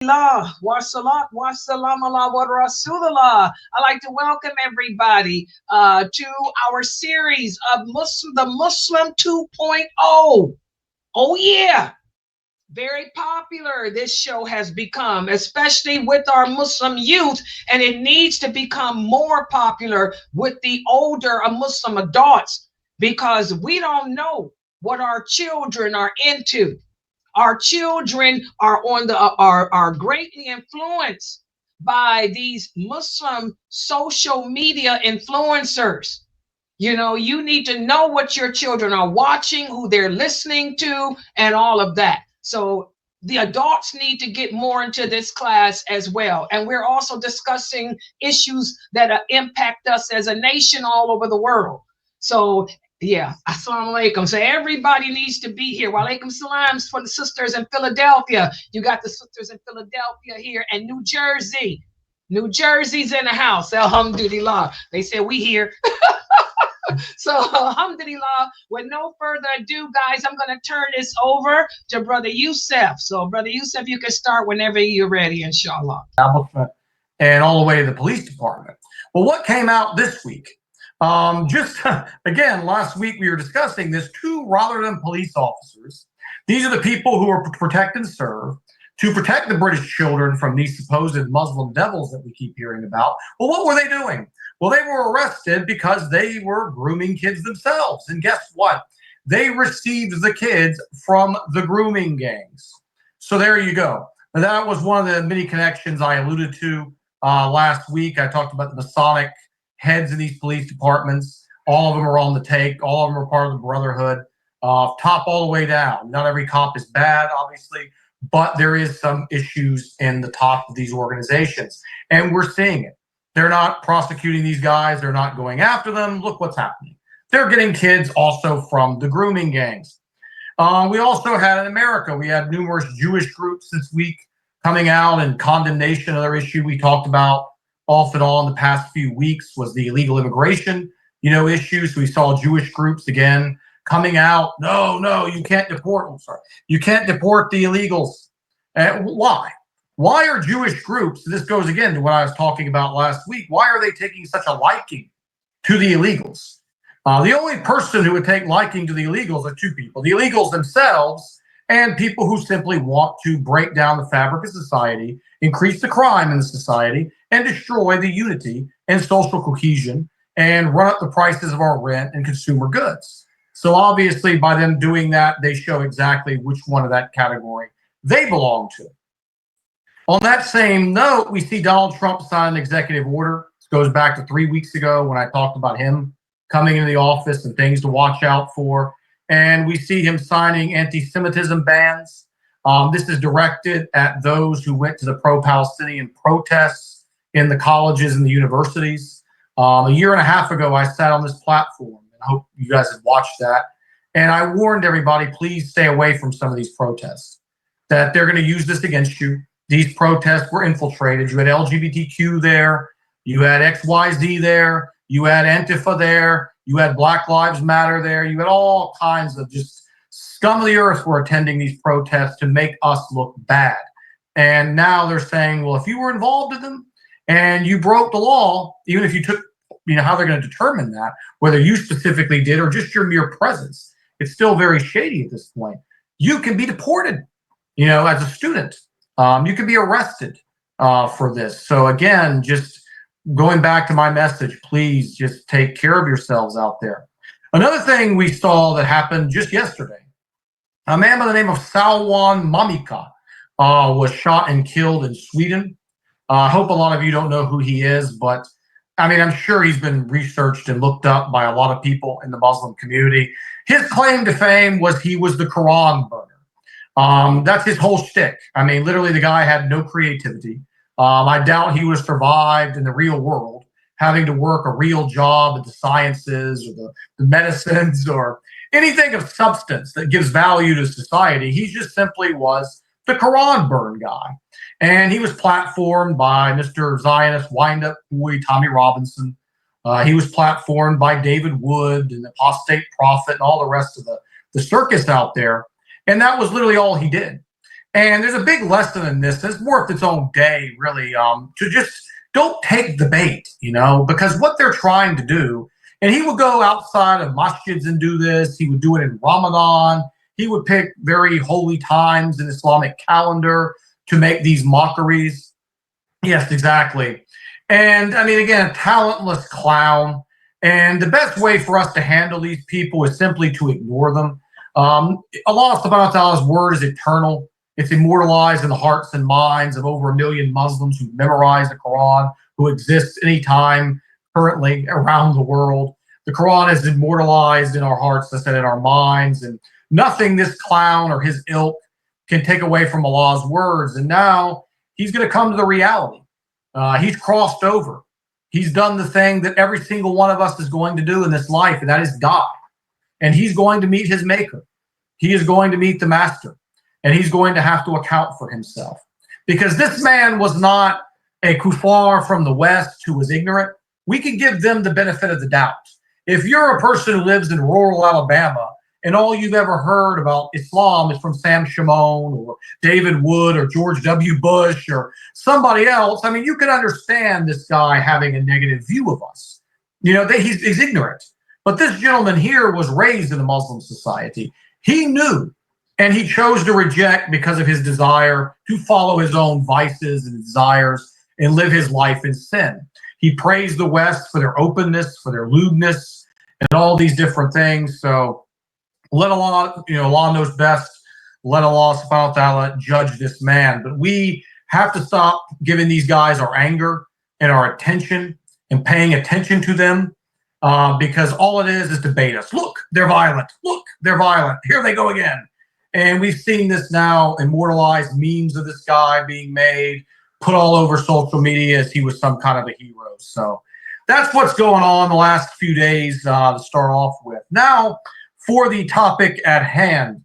Wa salat, wa salam ala wa rasulullah. I'd like to welcome everybody to our series of the Muslim 2.0. Oh, yeah. Very popular this show has become, especially with our Muslim youth, and it needs to become more popular with the older Muslim adults because we don't know what our children are into. Our children are greatly influenced by these Muslim social media influencers. You know, you need to know what your children are watching, who they're listening to, and all of that. So the adults need to get more into this class as well. And we're also discussing issues that impact us as a nation all over the world. So yeah, assalamu alaikum. So everybody needs to be here. Wa alaikum salams for the sisters in Philadelphia. You got the sisters in Philadelphia here and New Jersey. New Jersey's in the house. Alhamdulillah. They said we here. So alhamdulillah, with no further ado, guys, I'm going to turn this over to Brother Youssef. So Brother Youssef, you can start whenever you're ready, inshallah. And all the way to the police department. Well, what came out this week? Just again, last week we were discussing this. Two Rotherham police officers. These are the people who are protect and serve to protect the British children from these supposed Muslim devils that we keep hearing about. Well, what were they doing? Well, they were arrested because they were grooming kids themselves. And guess what? They received the kids from the grooming gangs. So there you go. And that was one of the many connections I alluded to last week. I talked about the Masonic heads in these police departments. All of them are on the take. All of them are part of the brotherhood, top all the way down. Not every cop is bad, obviously, but there is some issues in the top of these organizations. And we're seeing it. They're not prosecuting these guys. They're not going after them. Look what's happening. They're getting kids also from the grooming gangs. We also had in America, we had numerous Jewish groups this week coming out in condemnation. Another issue we talked about off and on the past few weeks was the illegal immigration, issue. So we saw Jewish groups again coming out. No, you can't deport. I'm sorry. You can't deport the illegals. Why? Why are Jewish groups, this goes again to what I was talking about last week, why are they taking such a liking to the illegals? The only person who would take liking to the illegals are two people, the illegals themselves and people who simply want to break down the fabric of society, increase the crime in the society, and destroy the unity and social cohesion and run up the prices of our rent and consumer goods. So obviously by them doing that, they show exactly which one of that category they belong to. On that same note, we see Donald Trump sign an executive order. This goes back to 3 weeks ago when I talked about him coming into the office and things to watch out for. And we see him signing anti-Semitism bans. This is directed at those who went to the pro-Palestinian protests in the colleges and the universities. A year and a half ago, I sat on this platform, and I hope you guys have watched that. And I warned everybody, please stay away from some of these protests, that they're going to use this against you. These protests were infiltrated. You had LGBTQ there. You had XYZ there. You had Antifa there. You had Black Lives Matter there. You had all kinds of just scum of the earth were attending these protests to make us look bad. And now they're saying, well, if you were involved in them and you broke the law, even if you took, how they're going to determine that, whether you specifically did or just your mere presence, it's still very shady at this point. You can be deported, as a student. You can be arrested for this. So again, just going back to my message, please just take care of yourselves out there. Another thing we saw that happened just yesterday, a man by the name of Salwan Mamika was shot and killed in Sweden. I hope a lot of you don't know who he is, but I'm sure he's been researched and looked up by a lot of people in the Muslim community. His claim to fame was he was the Quran burner. That's his whole shtick. Literally the guy had no creativity. I doubt he would have survived in the real world, having to work a real job in the sciences or the medicines or anything of substance that gives value to society. He just simply was the Quran burn guy. And he was platformed by Mr. Zionist wind-up boy Tommy Robinson. He was platformed by David Wood and the apostate prophet and all the rest of the circus out there. And that was literally all he did. And there's a big lesson in this. It's worth its own day, really, to just don't take the bait, because what they're trying to do, and he would go outside of masjids and do this. He would do it in Ramadan. He would pick very holy times in Islamic calendar to make these mockeries. Yes, exactly. And I mean, again, a talentless clown. And the best way for us to handle these people is simply to ignore them. Allah subhanahu wa ta'ala's word is eternal. It's immortalized in the hearts and minds of over 1 million Muslims who memorize the Quran, who exist anytime currently around the world. The Quran is immortalized in our hearts, as I said, in our minds, and nothing this clown or his ilk can take away from Allah's words. And now he's going to come to the reality. He's crossed over. He's done the thing that every single one of us is going to do in this life, and that is die. And he's going to meet his maker. He is going to meet the master. And he's going to have to account for himself. Because this man was not a kuffar from the West who was ignorant. We can give them the benefit of the doubt. If you're a person who lives in rural Alabama and all you've ever heard about Islam is from Sam Shimon or David Wood or George W. Bush or somebody else, I mean, you can understand this guy having a negative view of us. He's ignorant. But this gentleman here was raised in a Muslim society. He knew, and he chose to reject because of his desire to follow his own vices and desires and live his life in sin. He praised the West for their openness, for their lewdness, and all these different things. So let Allah, Allah knows best. Let Allah subhanahu wa ta'ala judge this man. But we have to stop giving these guys our anger and our attention and paying attention to them because all it is to bait us. Look, they're violent. Look, they're violent. Here they go again. And we've seen this now, immortalized memes of this guy being made, put all over social media as he was some kind of a hero. So that's what's going on the last few days to start off with. Now, for the topic at hand,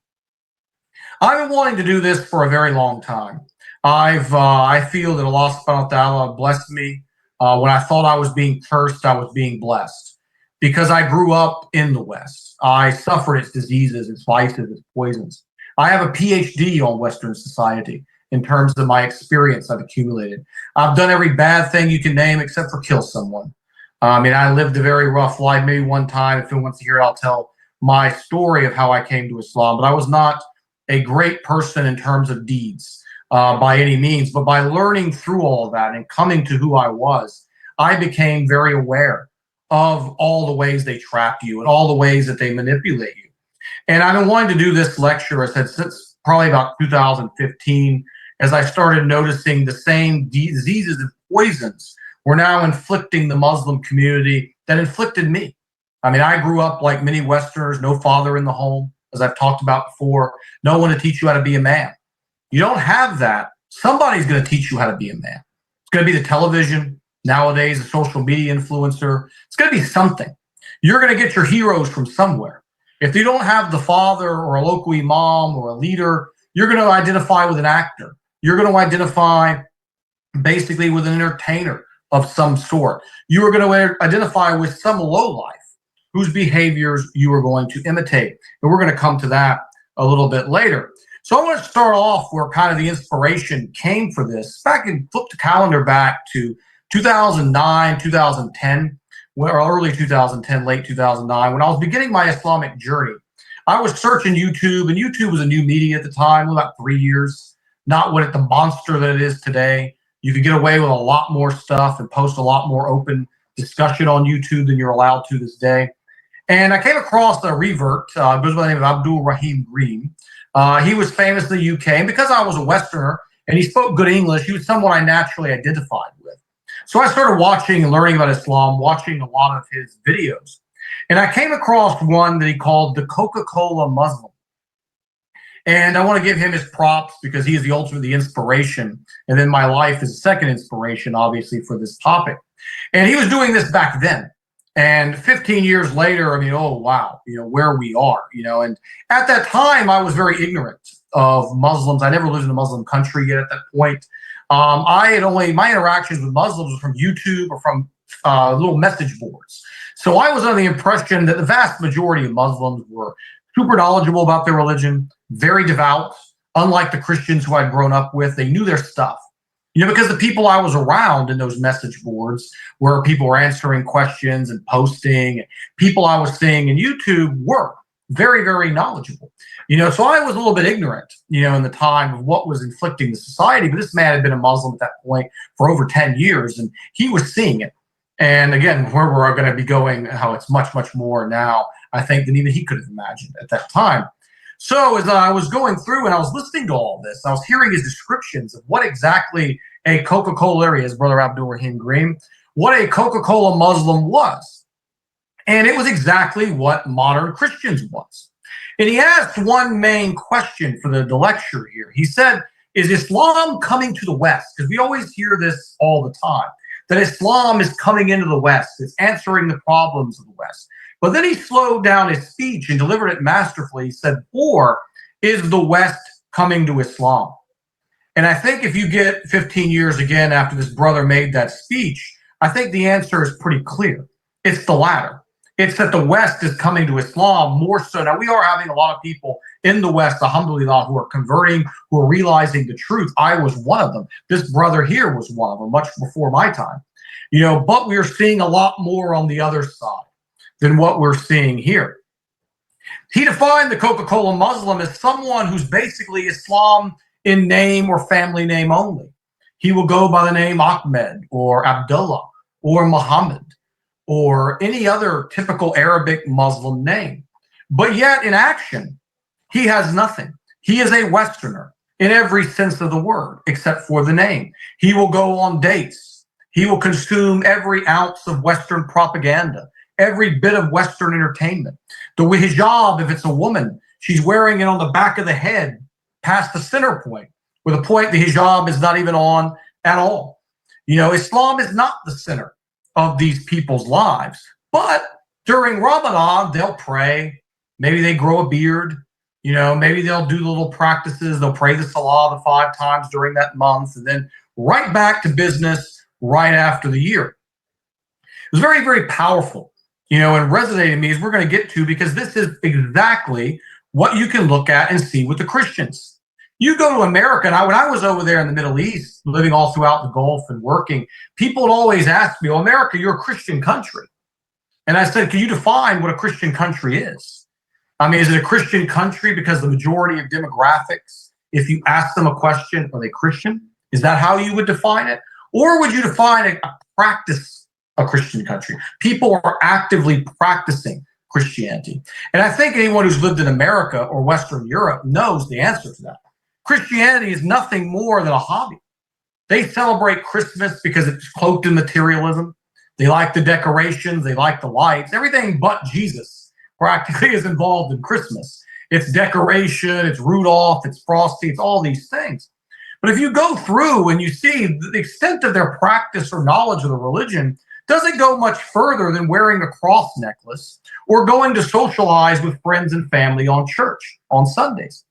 I've been wanting to do this for a very long time. I feel that Allah subhanahu wa ta'ala blessed me. When I thought I was being cursed, I was being blessed. Because I grew up in the West. I suffered its diseases, its vices, its poisons. I have a PhD on Western society in terms of my experience I've accumulated. I've done every bad thing you can name except for kill someone. I lived a very rough life. Maybe one time, if anyone wants to hear it, I'll tell my story of how I came to Islam. But I was not a great person in terms of deeds by any means. But by learning through all of that and coming to who I was, I became very aware of all the ways they trap you and all the ways that they manipulate you. And I've been wanting to do this lecture, I said, since probably about 2015, as I started noticing the same diseases and poisons were now inflicting the Muslim community that inflicted me. I grew up like many Westerners, no father in the home, as I've talked about before, no one to teach you how to be a man. You don't have that. Somebody's going to teach you how to be a man. It's going to be the television, nowadays a social media influencer. It's going to be something. You're going to get your heroes from somewhere. If you don't have the father or a local imam or a leader, you're going to identify with an actor. You're going to identify basically with an entertainer of some sort. You are going to identify with some lowlife whose behaviors you are going to imitate. And we're going to come to that a little bit later. So I want to start off where kind of the inspiration came for this. Back and flip the calendar back to 2009, 2010. Early 2010, late 2009, when I was beginning my Islamic journey. I was searching YouTube, and YouTube was a new media at the time, about 3 years, not what the monster that it is today. You could get away with a lot more stuff and post a lot more open discussion on YouTube than you're allowed to this day. And I came across a revert, goes by the name of Abdul Rahim Green. He was famous in the UK, and because I was a Westerner and he spoke good English, he was someone I naturally identified with. So I started watching and learning about Islam, watching a lot of his videos. And I came across one that he called the Coca-Cola Muslim. And I want to give him his props because he is the ultimate, the inspiration. And then my life is the second inspiration, obviously, for this topic. And he was doing this back then. And 15 years later, oh, wow, where we are, and at that time, I was very ignorant of Muslims. I never lived in a Muslim country yet at that point. My interactions with Muslims were from YouTube or from little message boards. So I was under the impression that the vast majority of Muslims were super knowledgeable about their religion, very devout, unlike the Christians who I'd grown up with. They knew their stuff. Because the people I was around in those message boards where people were answering questions and posting, people I was seeing in YouTube were very, very knowledgeable. So I was a little bit ignorant, in the time of what was inflicting the society. But this man had been a Muslim at that point for over 10 years, and he was seeing it. And again, where we're going to be going, how it's much, much more now, I think, than even he could have imagined at that time. So as I was going through and I was listening to all this, I was hearing his descriptions of what exactly a Coca-Cola, as Brother Abdul Rahim Green, what a Coca-Cola Muslim was. And it was exactly what modern Christians was. And he asked one main question for the lecture here. He said, is Islam coming to the West? Because we always hear this all the time, that Islam is coming into the West. It's answering the problems of the West. But then he slowed down his speech and delivered it masterfully. He said, or is the West coming to Islam? And I think if you get 15 years again after this brother made that speech, I think the answer is pretty clear. It's the latter. It's that the West is coming to Islam more so. Now, we are having a lot of people in the West, alhamdulillah, who are converting, who are realizing the truth. I was one of them. This brother here was one of them, much before my time. But we are seeing a lot more on the other side than what we're seeing here. He defined the Coca-Cola Muslim as someone who's basically Islam in name or family name only. He will go by the name Ahmed or Abdullah or Muhammad or any other typical Arabic Muslim name. But yet in action, he has nothing. He is a Westerner in every sense of the word, except for the name. He will go on dates. He will consume every ounce of Western propaganda, every bit of Western entertainment. The hijab, if it's a woman, she's wearing it on the back of the head, past the center point, where the point the hijab is not even on at all. Islam is not the center of these people's lives. But during Ramadan, they'll pray. Maybe they grow a beard. Maybe they'll do the little practices. They'll pray the Salah the 5 times during that month, and then right back to business right after the year. It was very, very powerful, and resonated with me, as we're going to get to, because this is exactly what you can look at and see with the Christians. You go to America, and when I was over there in the Middle East, living all throughout the Gulf and working, people would always ask me, well, America, you're a Christian country. And I said, can you define what a Christian country is? Is it a Christian country because the majority of demographics, if you ask them a question, are they Christian? Is that how you would define it? Or would you define a Christian country? People are actively practicing Christianity. And I think anyone who's lived in America or Western Europe knows the answer to that. Christianity is nothing more than a hobby. They celebrate Christmas because it's cloaked in materialism. They like the decorations. They like the lights. Everything but Jesus practically is involved in Christmas. It's decoration. It's Rudolph. It's Frosty. It's all these things. But if you go through and you see the extent of their practice or knowledge of the religion doesn't go much further than wearing a cross necklace or going to socialize with friends and family on church on Sundays.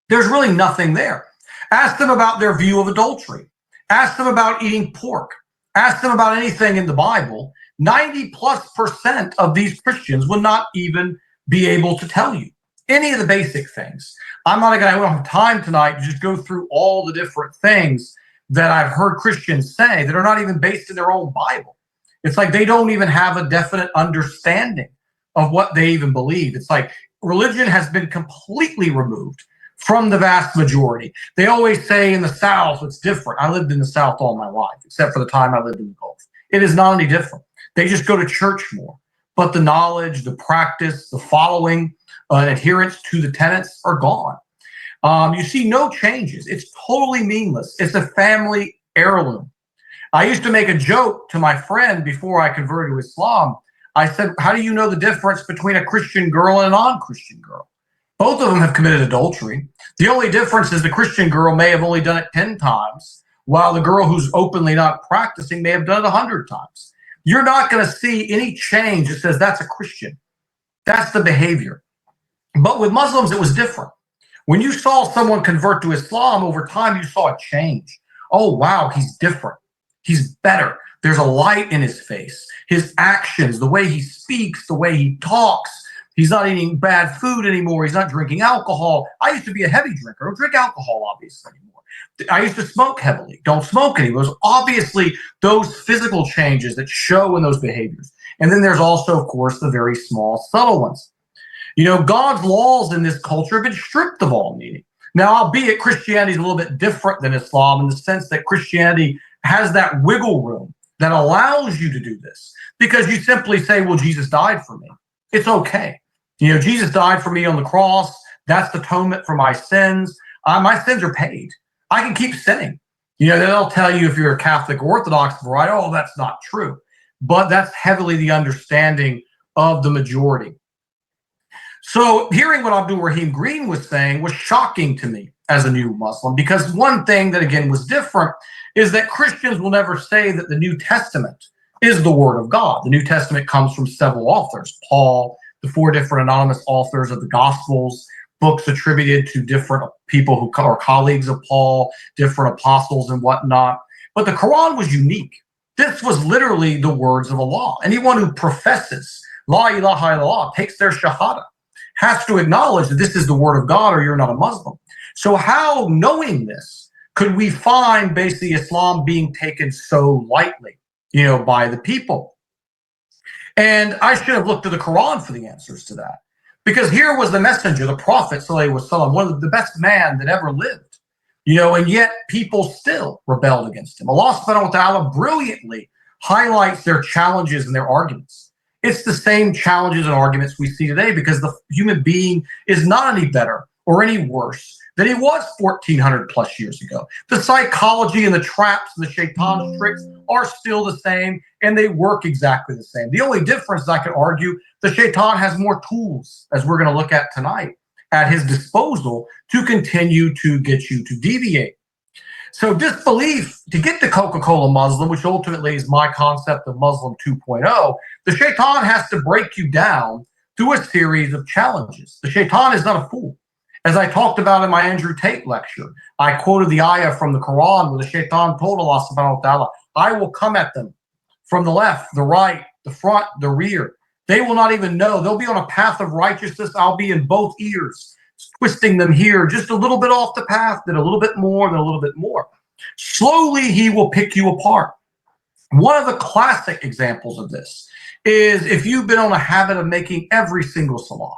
There's really nothing there. Ask them about their view of adultery. Ask them about eating pork. Ask them about anything in the Bible. 90+% of these Christians will not even be able to tell you any of the basic things. I don't have time tonight to just go through all the different things that I've heard Christians say that are not even based in their own Bible. It's like they don't even have a definite understanding of what they even believe. It's like religion has been completely removed from the vast majority. They always say in the South, it's different. I lived in the South all my life, except for the time I lived in the Gulf. It is not any different. They just go to church more. But the knowledge, the practice, the following, adherence to the tenets are gone. You see no changes. It's totally meaningless. It's a family heirloom. I used to make a joke to my friend before I converted to Islam. I said, how do you know the difference between a Christian girl and a non-Christian girl? Both of them have committed adultery. The only difference is the Christian girl may have only done it 10 times, while the girl who's openly not practicing may have done it 100 times. You're not going to see any change that says that's a Christian. That's the behavior. But with Muslims, it was different. When you saw someone convert to Islam, over time, you saw a change. Oh, wow, he's different. He's better. There's a light in his face. His actions, the way he speaks, the way he talks, He's not eating bad food anymore. He's not drinking alcohol. I used to be a heavy drinker. I don't drink alcohol, obviously, anymore. I used to smoke heavily. Don't smoke anymore. There's obviously those physical changes that show in those behaviors. And then there's also, of course, the very small, subtle ones. God's laws in this culture have been stripped of all meaning. Now, albeit Christianity is a little bit different than Islam in the sense that Christianity has that wiggle room that allows you to do this because you simply say, well, Jesus died for me. It's okay. Jesus died for me on the cross. That's the atonement for my sins. My sins are paid. I can keep sinning. They'll tell you if you're a Catholic or Orthodox, right? Oh, that's not true. But that's heavily the understanding of the majority. So hearing what Abdul Rahim Green was saying was shocking to me as a new Muslim, because one thing that, again, was different is that Christians will never say that the New Testament is the Word of God. The New Testament comes from several authors: Paul, the 4 different anonymous authors of the Gospels, books attributed to different people who are colleagues of Paul, different apostles and whatnot. But the Quran was unique. This was literally the words of Allah. Anyone who professes La ilaha illallah, takes their shahada, has to acknowledge that this is the word of God or you're not a Muslim. So how, knowing this, could we find basically Islam being taken so lightly, by the people? And I should have looked to the Quran for the answers to that. Because here was the messenger, the Prophet, sallallahu alaihi wasallam, one of the best man that ever lived, and yet people still rebelled against him. Allah subhanahu wa ta'ala brilliantly highlights their challenges and their arguments. It's the same challenges and arguments we see today because the human being is not any better or any worse than he was 1,400 plus years ago. The psychology and the traps and the shaitan's tricks are still the same, and they work exactly the same. The only difference, I could argue, the shaitan has more tools, as we're going to look at tonight, at his disposal to continue to get you to deviate. So disbelief, to get the Coca-Cola Muslim, which ultimately is my concept of Muslim 2.0, the shaitan has to break you down through a series of challenges. The shaitan is not a fool. As I talked about in my Andrew Tate lecture, I quoted the ayah from the Quran where the shaitan told Allah subhanahu wa ta'ala, I will come at them from the left, the right, the front, the rear. They will not even know. They'll be on a path of righteousness. I'll be in both ears, twisting them here, just a little bit off the path, then a little bit more, then a little bit more. Slowly, he will pick you apart. One of the classic examples of this is if you've been on a habit of making every single salah.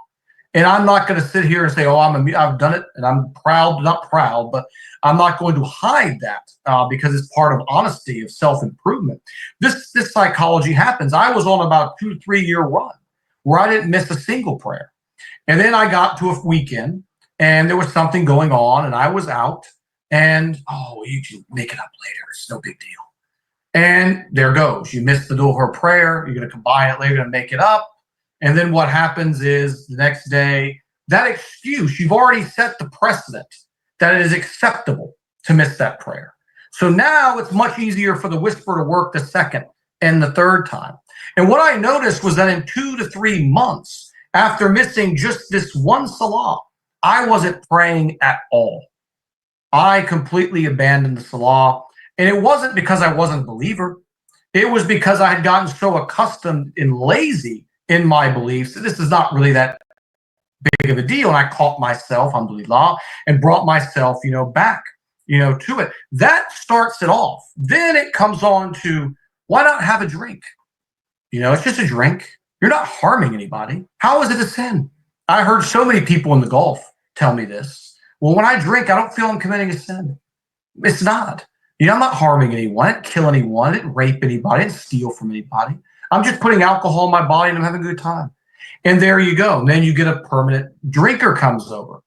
And I'm not going to sit here and say, oh, I've done it and I'm proud, not proud, but I'm not going to hide that because it's part of honesty, of self-improvement. This psychology happens. I was on about a 2-3 year run where I didn't miss a single prayer. And then I got to a weekend and there was something going on and I was out and, you can make it up later. It's no big deal. And there goes. You missed the Dhuhr prayer. You're going to combine it later and make it up. And then what happens is the next day, that excuse, you've already set the precedent that it is acceptable to miss that prayer. So now it's much easier for the whisper to work the second and the third time. And what I noticed was that in 2 to 3 months, after missing just this one salah, I wasn't praying at all. I completely abandoned the salah. And it wasn't because I wasn't a believer. It was because I had gotten so accustomed and lazy in my beliefs that this is not really that big of a deal. And I caught myself, alhamdulillah, and brought myself, back, to it. That starts it off. Then it comes on to, why not have a drink? It's just a drink. You're not harming anybody. How is it a sin? I heard so many people in the Gulf tell me this. Well, when I drink, I don't feel I'm committing a sin. It's not. I'm not harming anyone. I didn't kill anyone. I didn't rape anybody. I didn't steal from anybody. I'm just putting alcohol in my body and I'm having a good time. And there you go. And then you get a permanent drinker comes over.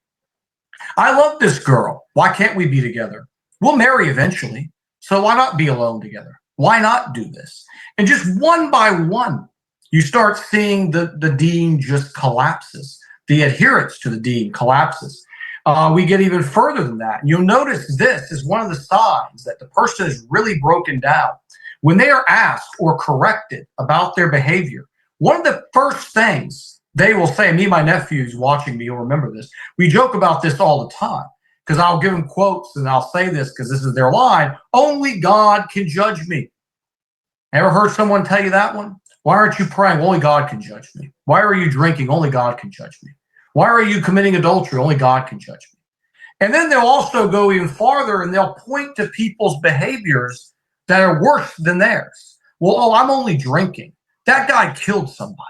I love this girl. Why can't we be together? We'll marry eventually. So why not be alone together? Why not do this? And just one by one, you start seeing the deen just collapses. The adherence to the deen collapses. We get even further than that. You'll notice this is one of the signs that the person is really broken down. When they are asked or corrected about their behavior, one of the first things they will say, me and my nephew's watching me, you'll remember this. We joke about this all the time because I'll give them quotes and I'll say this because this is their line. Only God can judge me. Ever heard someone tell you that one? Why aren't you praying? Only God can judge me. Why are you drinking? Only God can judge me. Why are you committing adultery? Only God can judge me. And then they'll also go even farther and they'll point to people's behaviors that are worse than theirs. Well, oh, I'm only drinking. That guy killed somebody.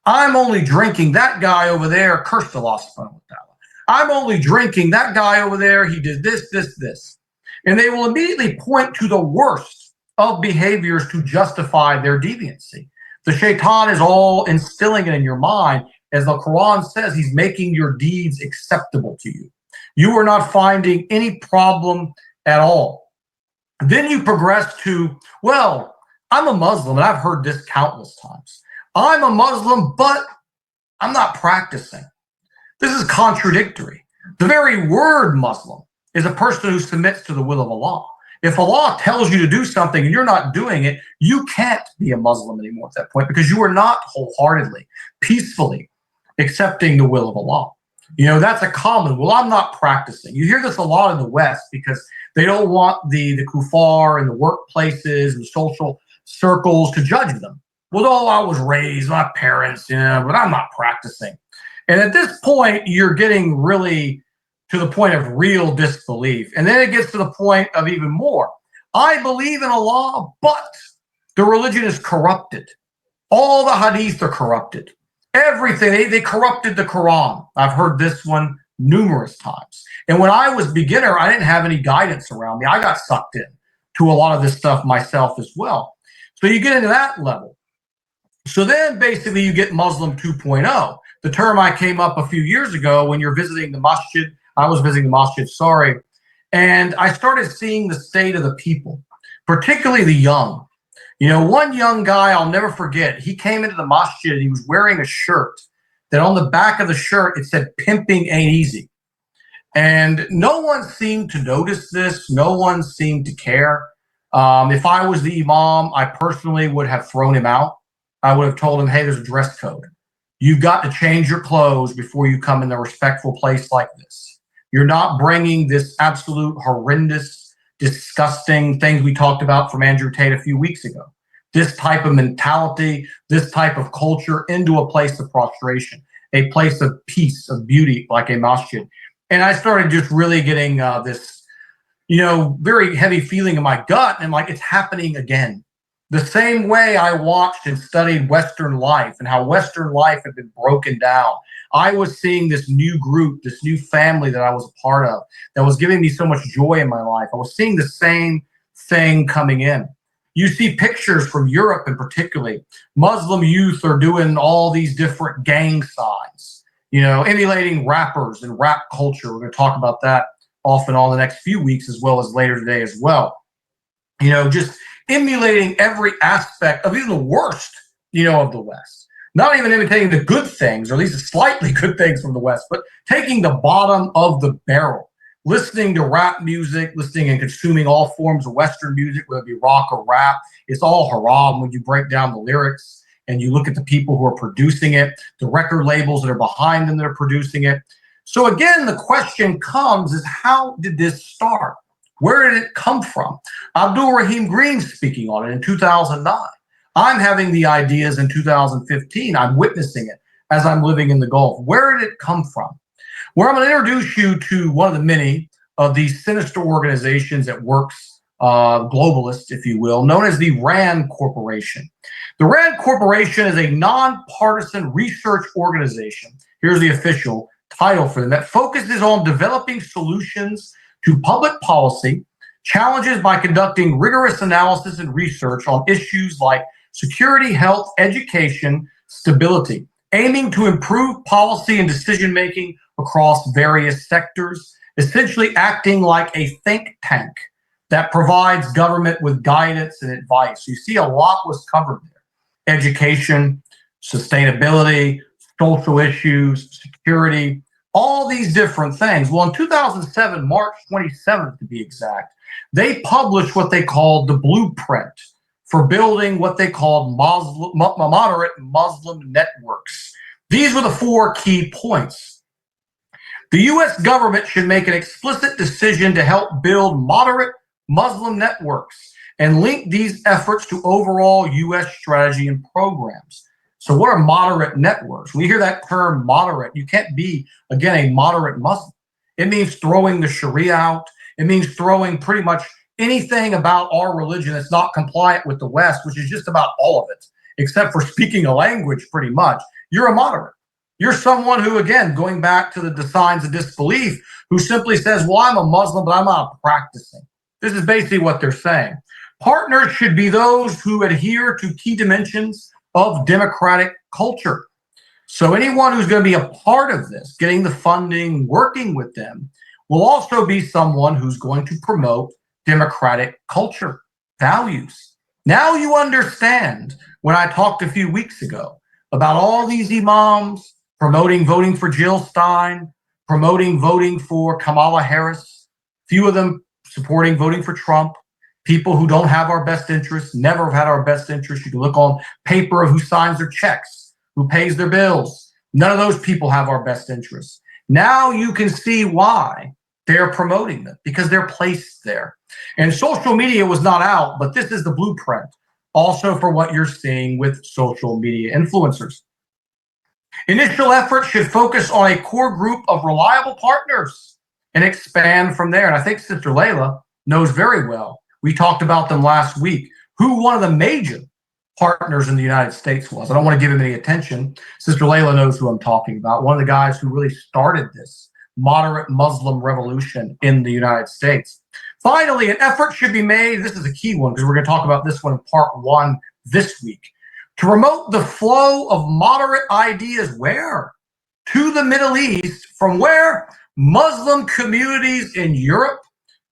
I'm only drinking. That guy over there cursed Allah subhanahu wa ta'ala. I'm only drinking. That guy over there, he did this, this, this. And they will immediately point to the worst of behaviors to justify their deviancy. The shaitan is all instilling it in your mind. As the Quran says, he's making your deeds acceptable to you. You are not finding any problem at all. Then you progress to, well, I'm a Muslim, and I've heard this countless times. I'm a Muslim, but I'm not practicing. This is contradictory. The very word Muslim is a person who submits to the will of Allah. If Allah tells you to do something and you're not doing it, you can't be a Muslim anymore at that point because you are not wholeheartedly, peacefully accepting the will of Allah. You know, that's a common, well, I'm not practicing. You hear this a lot in the West because they don't want the kuffar and the workplaces and social circles to judge them. Well, oh, I was raised, my parents, but I'm not practicing. And at this point, you're getting really to the point of real disbelief. And then it gets to the point of even more. I believe in Allah, but the religion is corrupted. All the hadith are corrupted. Everything, they corrupted the Quran. I've heard this one numerous times. And when I was beginner, I didn't have any guidance around me. I got sucked in to a lot of this stuff myself as well. So you get into that level. So then basically you get Muslim 2.0. The term I came up a few years ago when you're visiting the masjid. I was visiting the masjid, sorry. And I started seeing the state of the people, particularly the young. You know, one young guy I'll never forget, he came into the masjid, he was wearing a shirt that on the back of the shirt, it said, "Pimping ain't easy." And no one seemed to notice this. No one seemed to care. If I was the imam, I personally would have thrown him out. I would have told him, hey, there's a dress code. You've got to change your clothes before you come in a respectful place like this. You're not bringing this absolute horrendous, disgusting things we talked about from Andrew Tate a few weeks ago. This type of mentality, this type of culture into a place of prostration, a place of peace, of beauty, like a masjid. And I started just really getting this, very heavy feeling in my gut. And like, it's happening again. The same way I watched and studied Western life and how Western life had been broken down. I was seeing this new group, this new family that I was a part of that was giving me so much joy in my life. I was seeing the same thing coming in. You see pictures from Europe and particularly Muslim youth are doing all these different gang signs, emulating rappers and rap culture. We're going to talk about that off and on the next few weeks as well as later today as well. Just emulating every aspect of even the worst, of the West. Not even imitating the good things, or at least slightly good things from the West, but taking the bottom of the barrel, listening to rap music, listening and consuming all forms of Western music, whether it be rock or rap. It's all haram when you break down the lyrics and you look at the people who are producing it, the record labels that are behind them that are producing it. So again, the question comes is, how did this start? Where did it come from? Abdul Rahim Green speaking on it in 2009. I'm having the ideas in 2015. I'm witnessing it as I'm living in the Gulf. Where did it come from? Well, I'm going to introduce you to one of the many of these sinister organizations that works, globalist, if you will, known as the RAND Corporation. The RAND Corporation is a nonpartisan research organization. Here's the official title for them, that focuses on developing solutions to public policy challenges by conducting rigorous analysis and research on issues like security, health, education, stability, aiming to improve policy and decision-making across various sectors, essentially acting like a think tank that provides government with guidance and advice. You see, a lot was covered there. Education, sustainability, social issues, security, all these different things. Well, in 2007, March 27th to be exact, they published what they called the blueprint for building what they called moderate Muslim networks. These were the 4 key points. The U.S. government should make an explicit decision to help build moderate Muslim networks and link these efforts to overall U.S. strategy and programs. So what are moderate networks? When you hear that term moderate, you can't be, again, a moderate Muslim. It means throwing the Sharia out. It means throwing pretty much anything about our religion that's not compliant with the West, which is just about all of it, except for speaking a language pretty much. You're a moderate. You're someone who, again, going back to the signs of disbelief, who simply says, well, I'm a Muslim, but I'm not practicing. This is basically what they're saying. Partners should be those who adhere to key dimensions of democratic culture. So anyone who's going to be a part of this, getting the funding, working with them, will also be someone who's going to promote democratic culture, values. Now you understand when I talked a few weeks ago about all these imams promoting voting for Jill Stein, promoting voting for Kamala Harris, few of them supporting voting for Trump, people who don't have our best interests, never have had our best interests. You can look on paper of who signs their checks, who pays their bills. None of those people have our best interests. Now you can see why they're promoting them, because they're placed there. And social media was not out, but this is the blueprint also for what you're seeing with social media influencers. Initial efforts should focus on a core group of reliable partners and expand from there. And I think Sister Layla knows very well. We talked about them last week, who one of the major partners in the United States was. I don't want to give him any attention. Sister Layla knows who I'm talking about. One of the guys who really started this moderate Muslim revolution in the United States. Finally, an effort should be made. This is a key one because we're going to talk about this one in part 1 this week. To promote the flow of moderate ideas where? To the Middle East, from where? Muslim communities in Europe,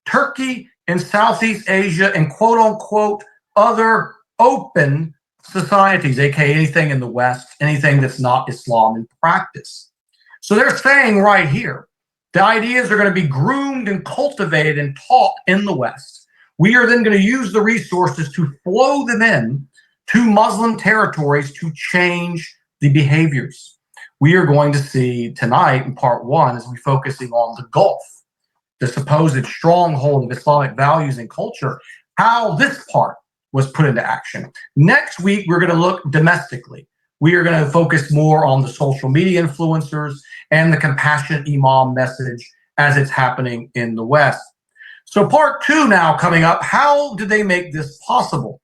Turkey, and Southeast Asia, and quote unquote other open societies, aka anything in the West, anything that's not Islam in practice. So they're saying right here, the ideas are going to be groomed and cultivated and taught in the West. We are then going to use the resources to flow them in to Muslim territories to change the behaviors. We are going to see tonight in part 1, as we're focusing on the Gulf, the supposed stronghold of Islamic values and culture, how this part was put into action. Next week, we're going to look domestically. We are going to focus more on the social media influencers and the compassionate imam message as it's happening in the West. So part 2 now coming up, how did they make this possible?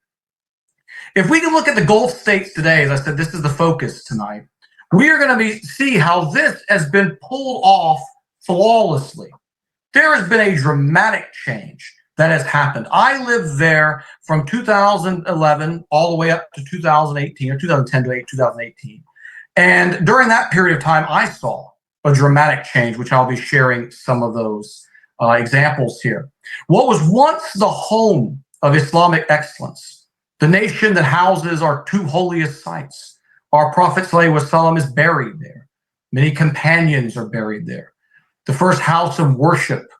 If we can look at the Gulf states today, as I said, this is the focus tonight, we are going to see how this has been pulled off flawlessly. There has been a dramatic change that has happened. I lived there from 2011 all the way up to 2018, or 2010 to 2018. And during that period of time, I saw a dramatic change, which I'll be sharing some of those examples here. What was once the home of Islamic excellence, the nation that houses our 2 holiest sites, our Prophet ﷺ is buried there. Many companions are buried there. The first house of worship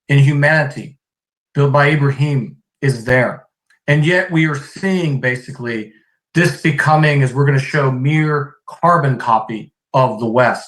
in humanity, built by Ibrahim, is there. And yet we are seeing basically this becoming, as we're going to show, mere carbon copy of the West.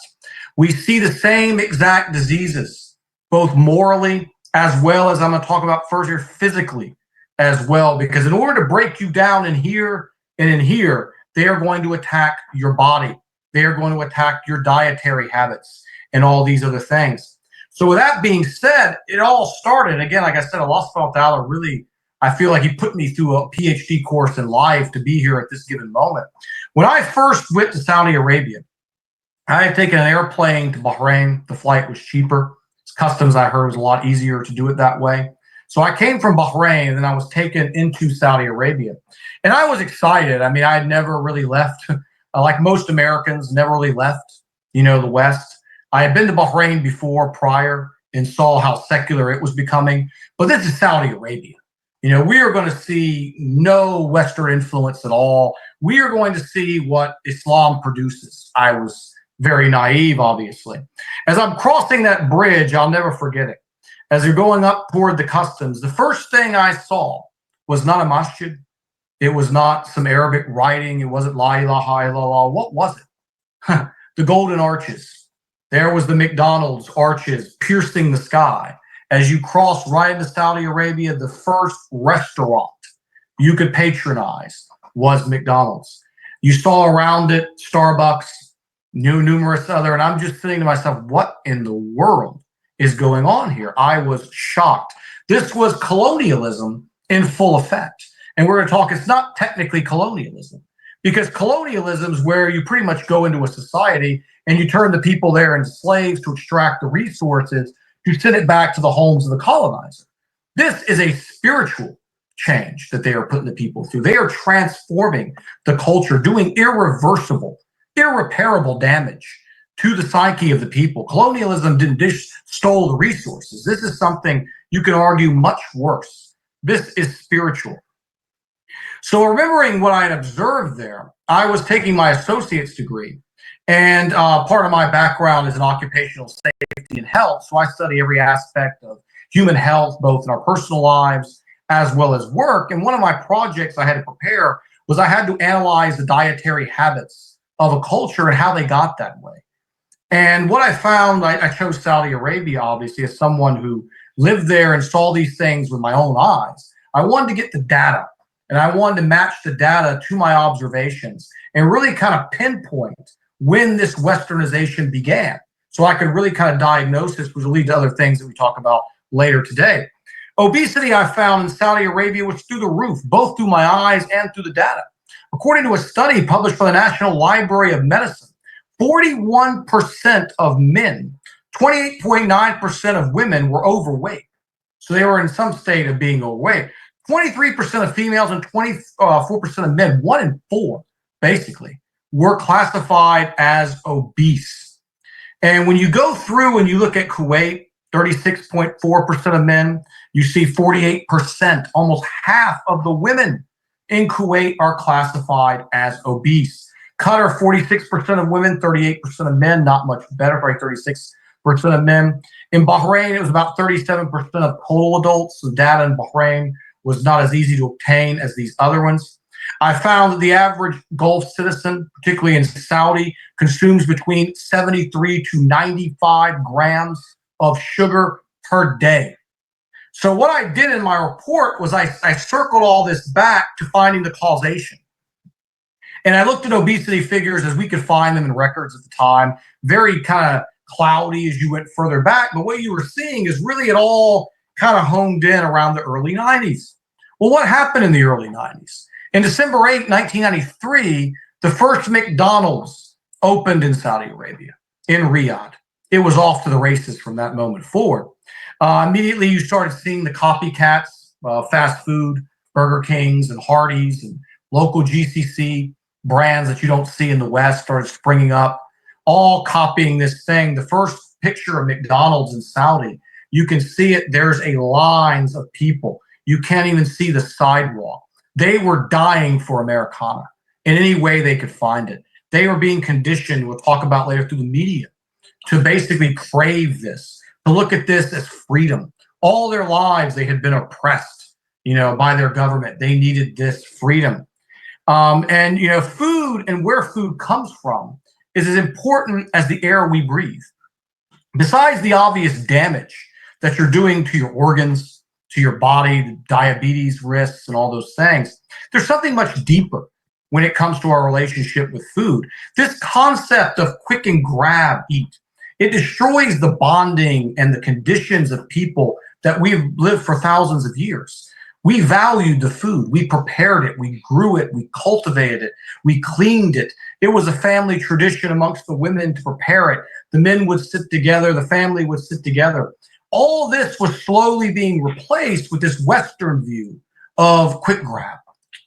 We see the same exact diseases, both morally as well as I'm going to talk about further physically as well, because in order to break you down in here and in here, they are going to attack your body. They are going to attack your dietary habits and all these other things. So with that being said, it all started, again, like I said, Allah subhanahu wa ta'ala really, I feel like he put me through a PhD course in life to be here at this given moment. When I first went to Saudi Arabia, I had taken an airplane to Bahrain. The flight was cheaper. Customs, I heard, was a lot easier to do it that way. So I came from Bahrain, and then I was taken into Saudi Arabia. And I was excited. I mean, I had never really left, like most Americans, never really left, the West. I had been to Bahrain before, prior, and saw how secular it was becoming. But this is Saudi Arabia. We are going to see no Western influence at all. We are going to see what Islam produces. I was very naive, obviously. As I'm crossing that bridge, I'll never forget it. As you're going up toward the customs, the first thing I saw was not a masjid. It was not some Arabic writing. It wasn't La ilaha illallah. What was it? The golden arches. There was the McDonald's arches piercing the sky. As you cross right into Saudi Arabia, the first restaurant you could patronize was McDonald's. You saw around it Starbucks, numerous other, and I'm just thinking to myself, what in the world is going on here? I was shocked. This was colonialism in full effect. And we're going to talk, it's not technically colonialism, because colonialism is where you pretty much go into a society and you turn the people there into slaves to extract the resources to send it back to the homes of the colonizer. This is a spiritual change that they are putting the people through. They are transforming the culture, doing irreversible, irreparable damage to the psyche of the people. Colonialism didn't just stole the resources. This is something you can argue much worse. This is spiritual. So remembering what I had observed there, I was taking my associate's degree, and part of my background is in occupational safety and health. So I study every aspect of human health, both in our personal lives as well as work. And one of my projects I had to prepare was I had to analyze the dietary habits of a culture and how they got that way. And what I found, I chose Saudi Arabia, obviously, as someone who lived there and saw these things with my own eyes. I wanted to get the data, and I wanted to match the data to my observations and really kind of pinpoint when this westernization began. So I could really kind of diagnose this, which will lead to other things that we talk about later today. Obesity, I found in Saudi Arabia, was through the roof, both through my eyes and through the data. According to a study published by the National Library of Medicine, 41% of men, 28.9% of women were overweight. So they were in some state of being overweight. 23% of females and 24% of men, 1 in 4, basically, were classified as obese. And when you go through and you look at Kuwait, 36.4% of men, you see 48%, almost half of the women in Kuwait are classified as obese. Qatar, 46% of women, 38% of men, not much better, probably 36% of men. In Bahrain, it was about 37% of total adults. The data in Bahrain was not as easy to obtain as these other ones. I found that the average Gulf citizen, particularly in Saudi, consumes between 73 to 95 grams of sugar per day. So what I did in my report was I circled all this back to finding the causation. And I looked at obesity figures as we could find them in records at the time, very kind of cloudy as you went further back. But what you were seeing is really it all kind of honed in around the early 90s. Well, what happened in the early 90s? In December 8, 1993, the first McDonald's opened in Saudi Arabia, in Riyadh. It was off to the races from that moment forward. Immediately, you started seeing the copycats, fast food, Burger Kings and Hardee's and local GCC brands that you don't see in the West started springing up, all copying this thing. The first picture of McDonald's in Saudi, you can see it. There's a lines of people. You can't even see the sidewalk. They were dying for Americana in any way they could find it. They were being conditioned, we'll talk about later, through the media, to basically crave this, to look at this as freedom. All their lives, they had been oppressed, by their government. They needed this freedom. And food and where food comes from is as important as the air we breathe. Besides the obvious damage that you're doing to your organs, to your body, the diabetes risks and all those things, there's something much deeper when it comes to our relationship with food. This concept of quick and grab, eat, it destroys the bonding and the conditions of people that we've lived for thousands of years. We valued the food. We prepared it. We grew it. We cultivated it. We cleaned it. It was a family tradition amongst the women to prepare it. The men would sit together. The family would sit together. All this was slowly being replaced with this Western view of quick grab,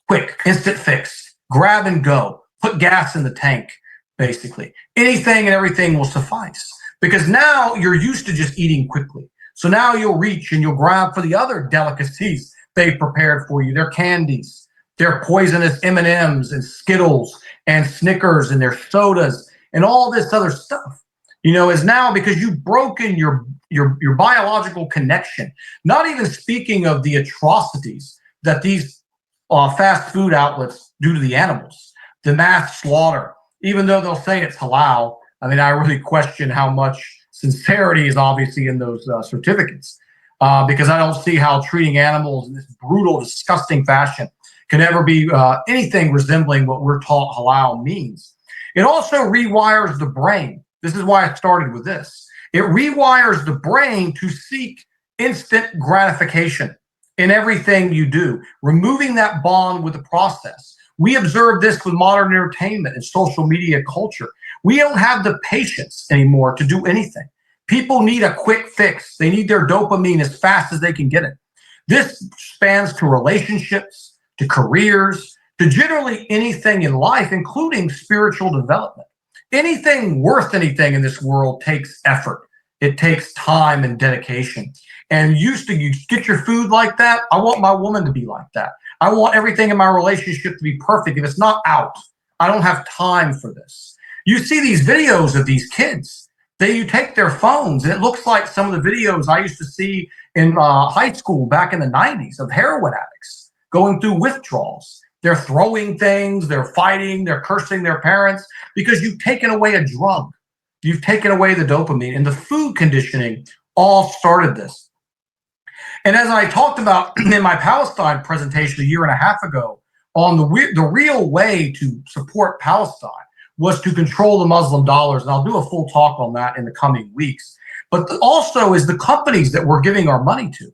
quick, instant fix, grab and go, put gas in the tank, basically. Anything and everything will suffice because now you're used to just eating quickly. So now you'll reach and you'll grab for the other delicacies they prepared for you. Their candies, their poisonous M&Ms and Skittles and Snickers and their sodas and all this other stuff, is now because you've broken your biological connection. Not even speaking of the atrocities that these fast food outlets do to the animals, the mass slaughter, even though they'll say it's halal. I mean, I really question how much sincerity is obviously in those certificates because I don't see how treating animals in this brutal, disgusting fashion can ever be anything resembling what we're taught halal means. It also rewires the brain. This is why I started with this. It rewires the brain to seek instant gratification in everything you do, removing that bond with the process. We observe this with modern entertainment and social media culture. We don't have the patience anymore to do anything. People need a quick fix. They need their dopamine as fast as they can get it. This spans to relationships, to careers, to generally anything in life, including spiritual development. Anything worth anything in this world takes effort. It takes time and dedication. And you get your food like that. I want my woman to be like that. I want everything in my relationship to be perfect. If it's not out, I don't have time for this. You see these videos of these kids. You take their phones, and it looks like some of the videos I used to see in high school back in the 90s of heroin addicts going through withdrawals. They're throwing things, they're fighting, they're cursing their parents because you've taken away a drug. You've taken away the dopamine, and the food conditioning all started this. And as I talked about in my Palestine presentation a year and a half ago, on the real way to support Palestine was to control the Muslim dollars. And I'll do a full talk on that in the coming weeks. But also is the companies that we're giving our money to.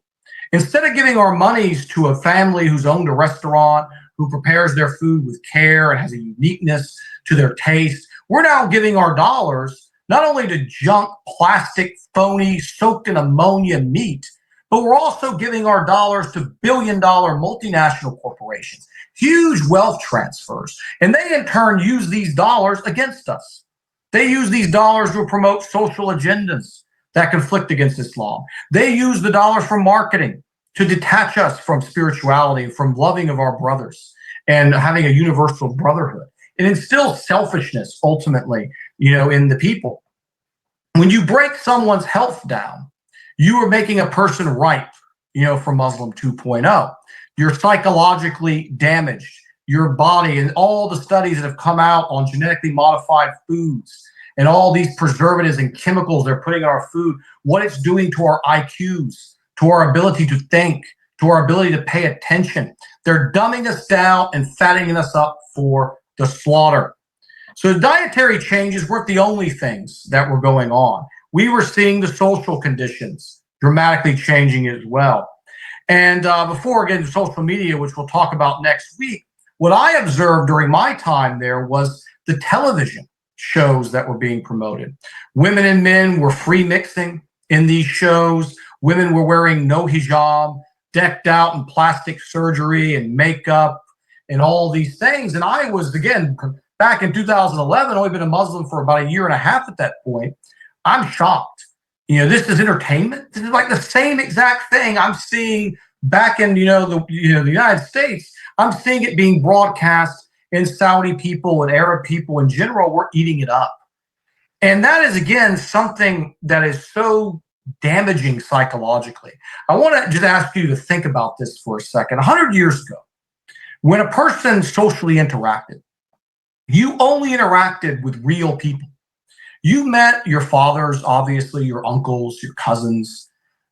Instead of giving our monies to a family who's owned a restaurant, who prepares their food with care and has a uniqueness to their taste, we're now giving our dollars not only to junk, plastic, phony, soaked in ammonia meat, but we're also giving our dollars to billion-dollar multinational corporations, huge wealth transfers. And they, in turn, use these dollars against us. They use these dollars to promote social agendas that conflict against Islam. They use the dollars for marketing to detach us from spirituality, from loving of our brothers and having a universal brotherhood. It instills selfishness, ultimately, in the people. When you break someone's health down, you are making a person ripe, for Muslim 2.0. You're psychologically damaged. Your body and all the studies that have come out on genetically modified foods and all these preservatives and chemicals they're putting in our food, what it's doing to our IQs, to our ability to think, to our ability to pay attention. They're dumbing us down and fattening us up for the slaughter. So dietary changes weren't the only things that were going on. We were seeing the social conditions dramatically changing as well. And before getting to social media, which we'll talk about next week, what I observed during my time there was the television shows that were being promoted. Women and men were free mixing in these shows. Women were wearing no hijab, decked out in plastic surgery and makeup and all these things. And I was, again, back in 2011, only been a Muslim for about a year and a half at that point. I'm shocked. This is entertainment. This is like the same exact thing I'm seeing back in, the United States. I'm seeing it being broadcast in Saudi people and Arab people in general. We're eating it up. And that is, again, something that is so damaging psychologically. I want to just ask you to think about this for a second. 100 years ago, when a person socially interacted, you only interacted with real people. You met your fathers, obviously, your uncles, your cousins,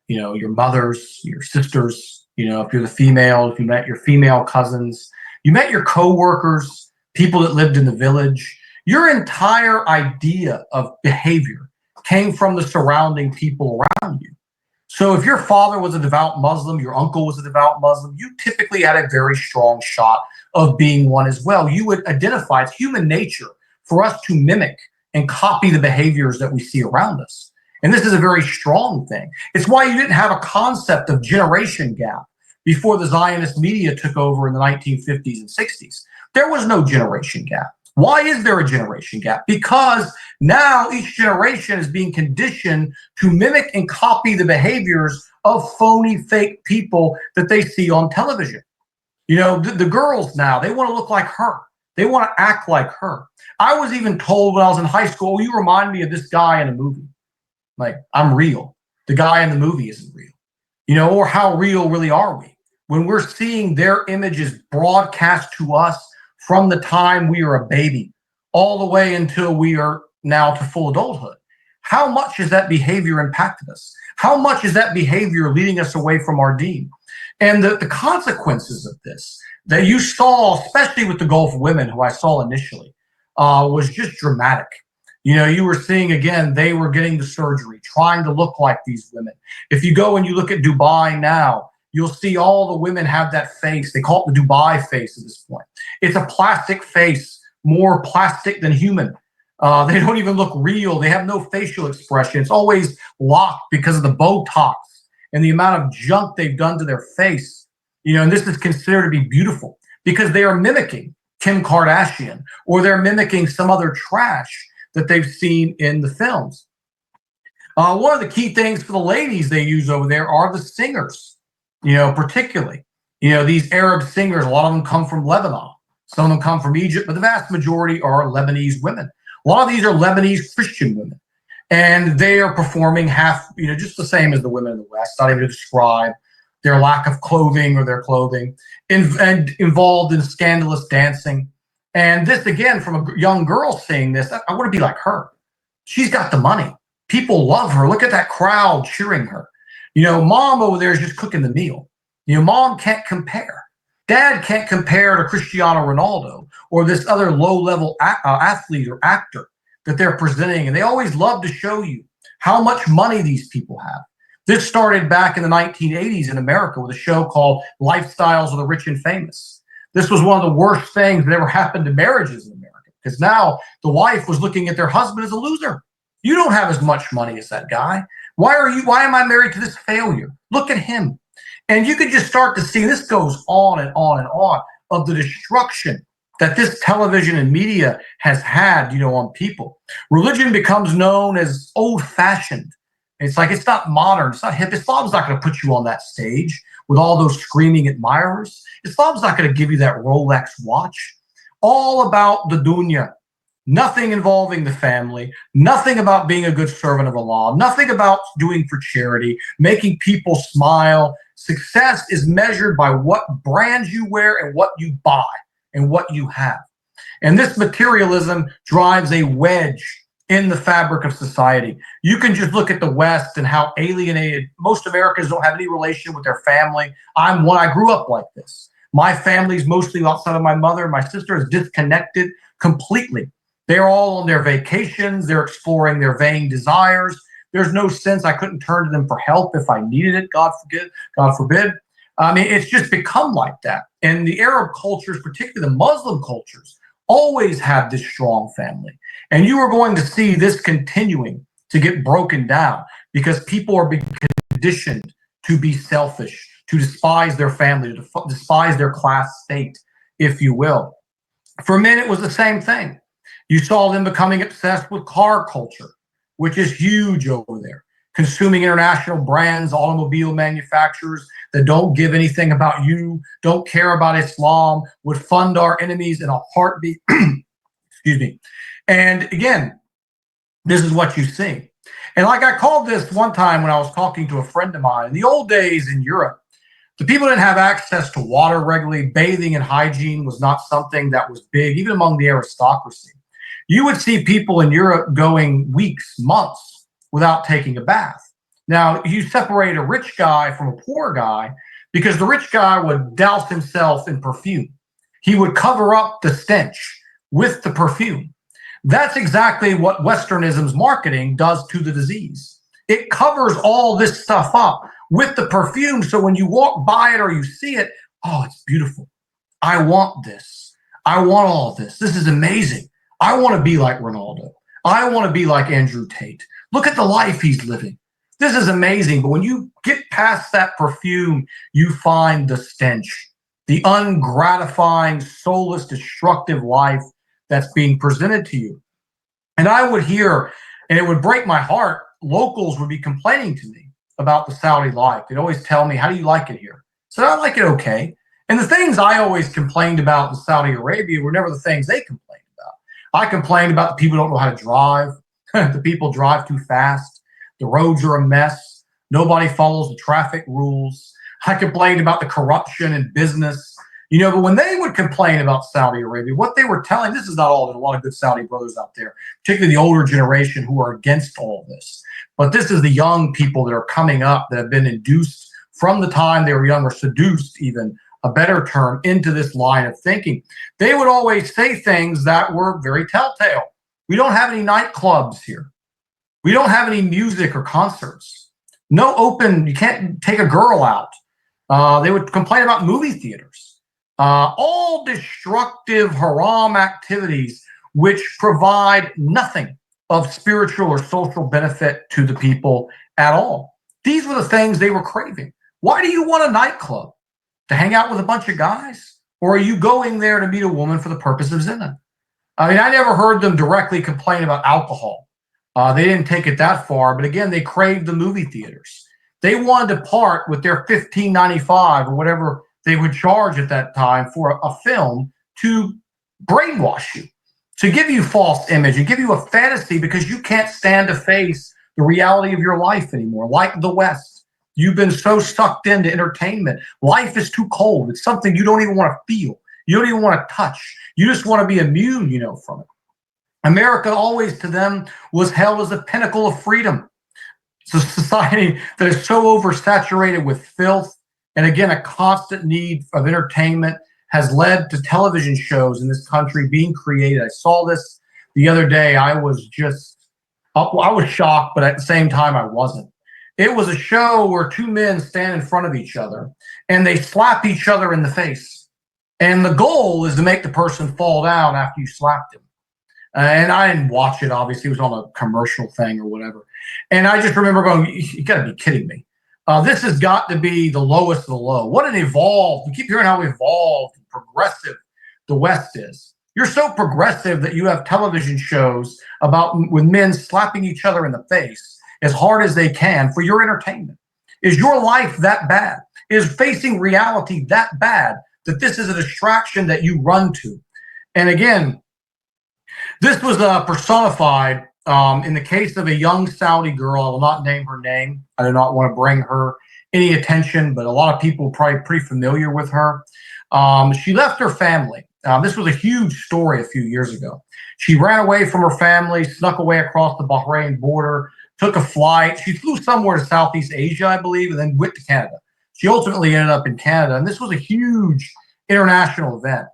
your mothers, your sisters, if you're the female, if you met your female cousins, you met your coworkers, people that lived in the village. Your entire idea of behavior came from the surrounding people around you. So if your father was a devout Muslim, your uncle was a devout Muslim, you typically had a very strong shot of being one as well. You would identify, it's human nature for us to mimic and copy the behaviors that we see around us. And this is a very strong thing. It's why you didn't have a concept of generation gap before the Zionist media took over in the 1950s and 60s. There was no generation gap. Why is there a generation gap? Because now each generation is being conditioned to mimic and copy the behaviors of phony, fake people that they see on television. The girls now, they want to look like her. They want to act like her. I was even told when I was in high school, you remind me of this guy in a movie. Like, I'm real. The guy in the movie isn't real. Or how real really are we? When we're seeing their images broadcast to us from the time we are a baby all the way until we are now to full adulthood. How much has that behavior impacted us? How much is that behavior leading us away from our deen? And the consequences of this that you saw, especially with the Gulf women who I saw initially, was just dramatic. You know, you were seeing, again, they were getting the surgery, trying to look like these women. If you go and you look at Dubai now, you'll see all the women have that face. They call it the Dubai face at this point. It's a plastic face, more plastic than human. They don't even look real. They have no facial expression. It's always locked because of the Botox and the amount of junk they've done to their face. You know, and this is considered to be beautiful because they are mimicking Kim Kardashian, or they're mimicking some other trash that they've seen in the films. One of the key things for the ladies they use over there are the singers, you know, particularly. You know, these Arab singers, a lot of them come from Lebanon. Some of them come from Egypt, but the vast majority are Lebanese women. A lot of these are Lebanese Christian women. And they are performing half, you know, just the same as the women in the West, not even to describe their lack of clothing or their clothing, and involved in scandalous dancing. And this, again, from a young girl saying this, I want to be like her. She's got the money. People love her. Look at that crowd cheering her. You know, mom over there is just cooking the meal. You know, mom can't compare. Dad can't compare to Cristiano Ronaldo or this other low-level athlete or actor that they're presenting. And they always love to show you how much money these people have. This started back in the 1980s in America with a show called Lifestyles of the Rich and Famous. This was one of the worst things that ever happened to marriages in America, because now the wife was looking at their husband as a loser. You don't have as much money as that guy. Why am I married to this failure? Look at him. And you could just start to see, this goes on and on and on, of the destruction that this television and media has had, you know, on people. Religion becomes known as old-fashioned. It's like, it's not modern, it's not hip. Islam's not going to put you on that stage with all those screaming admirers. Islam's not going to give you that Rolex watch. All about the dunya. Nothing involving the family, nothing about being a good servant of Allah, nothing about doing for charity, making people smile. Success is measured by what brands you wear and what you buy and what you have. And this materialism drives a wedge in the fabric of society. You can just look at the West and how alienated most Americans don't have any relation with their family. I grew up like this. My family's mostly outside of my mother. My sister is disconnected completely. They're all on their vacations. They're exploring their vain desires. There's no sense I couldn't turn to them for help if I needed it, God forbid. I mean, it's just become like that. And the Arab cultures, particularly the Muslim cultures, always have this strong family. And you are going to see this continuing to get broken down because people are being conditioned to be selfish, to despise their family, to despise their class state, if you will. For men, it was the same thing. You saw them becoming obsessed with car culture, which is huge over there. Consuming international brands, automobile manufacturers that don't give anything about you, don't care about Islam, would fund our enemies in a heartbeat. Excuse me. And again, this is what you see. And like I called this one time when I was talking to a friend of mine, in the old days in Europe, the people didn't have access to water regularly. Bathing and hygiene was not something that was big, even among the aristocracy. You would see people in Europe going weeks, months without taking a bath. Now, you separate a rich guy from a poor guy because the rich guy would douse himself in perfume. He would cover up the stench with the perfume. That's exactly what Westernism's marketing does to the disease. It covers all this stuff up with the perfume. So when you walk by it or you see it, oh, it's beautiful. I want this. I want all this. This is amazing. I want to be like Ronaldo. I want to be like Andrew Tate. Look at the life he's living. This is amazing. But when you get past that perfume, you find the stench, the ungratifying, soulless, destructive life that's being presented to you. And I would hear, and it would break my heart, locals would be complaining to me about the Saudi life. They'd always tell me, how do you like it here? So I like it okay. And the things I always complained about in Saudi Arabia were never the things they complained about. I complained about the people who don't know how to drive. The people drive too fast. The roads are a mess. Nobody follows the traffic rules. I complained about the corruption in business. You know, but when they would complain about Saudi Arabia, what they were telling, this is not all, there's a lot of good Saudi brothers out there, particularly the older generation who are against all this. But this is the young people that are coming up that have been induced from the time they were young, or seduced, even a better term, into this line of thinking. They would always say things that were very telltale. We don't have any nightclubs here. We don't have any music or concerts. No open, you can't take a girl out. They would complain about movie theaters. All destructive haram activities which provide nothing of spiritual or social benefit to the people at all. These were the things they were craving. Why do you want a nightclub? To hang out with a bunch of guys? Or are you going there to meet a woman for the purpose of zina? I mean, I never heard them directly complain about alcohol. They didn't take it that far, but again, they craved the movie theaters. They wanted to part with their $15.95 or whatever they would charge at that time for a film to brainwash you, to give you false image and give you a fantasy, because you can't stand to face the reality of your life anymore. Like the West, you've been so sucked into entertainment. Life is too cold. It's something you don't even want to feel. You don't even want to touch. You just want to be immune, from it. America always to them was held as a pinnacle of freedom. It's a society that is so oversaturated with filth. And again, a constant need of entertainment has led to television shows in this country being created. I saw this the other day. I was shocked, but at the same time, I wasn't. It was a show where two men stand in front of each other and they slap each other in the face. And the goal is to make the person fall down after you slapped him. And I didn't watch it, obviously. It was on a commercial thing or whatever. And I just remember going, you got to be kidding me. This has got to be the lowest of the low. What an evolved, we keep hearing how evolved and progressive the West is. You're so progressive that you have television shows with men slapping each other in the face as hard as they can for your entertainment. Is your life that bad? Is facing reality that bad that this is a distraction that you run to? And again, this was personified in the case of a young Saudi girl. I will not name her name. I do not want to bring her any attention, but a lot of people are probably pretty familiar with her. She left her family. This was a huge story a few years ago. She ran away from her family, snuck away across the Bahrain border, took a flight. She flew somewhere to Southeast Asia, I believe, and then went to Canada. She ultimately ended up in Canada, and this was a huge international event.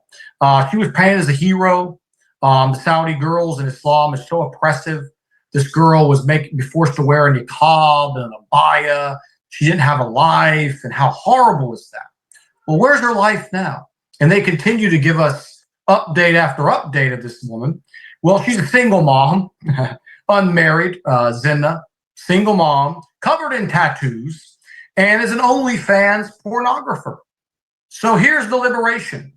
She was painted as a hero. The Saudi girls in Islam is so oppressive. This girl was forced to wear a niqab and a abaya. She didn't have a life, and how horrible is that? Well, where's her life now? And they continue to give us update after update of this woman. Well, she's a single mom, unmarried, Zina, single mom, covered in tattoos, and is an OnlyFans pornographer. So here's the liberation.